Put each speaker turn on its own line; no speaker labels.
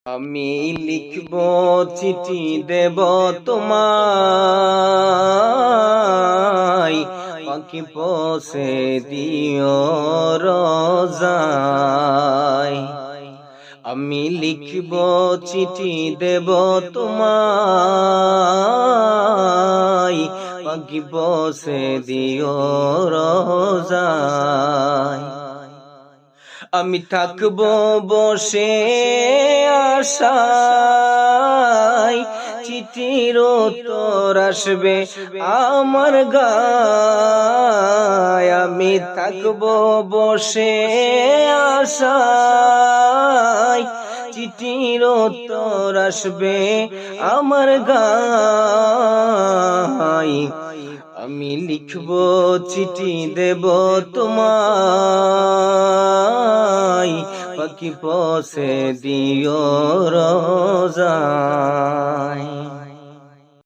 আমি লিখব চিঠি দেব তোমায়, পাখি পৌঁছে দিও রোজায়। আমি লিখব চিঠি দেব তোমায়, পাখি পৌঁছে দিও রোজায়। আমি থাকব বসে আশায়, চিঠির উত্তর আসবে আমার গায়। আমি থাকব বসে আশায়, চিঠির উত্তর আসবে আমার গায়। আমি লিখব চিঠি দেব তোমায়, পাখি পৌঁছে দিও রোজায়।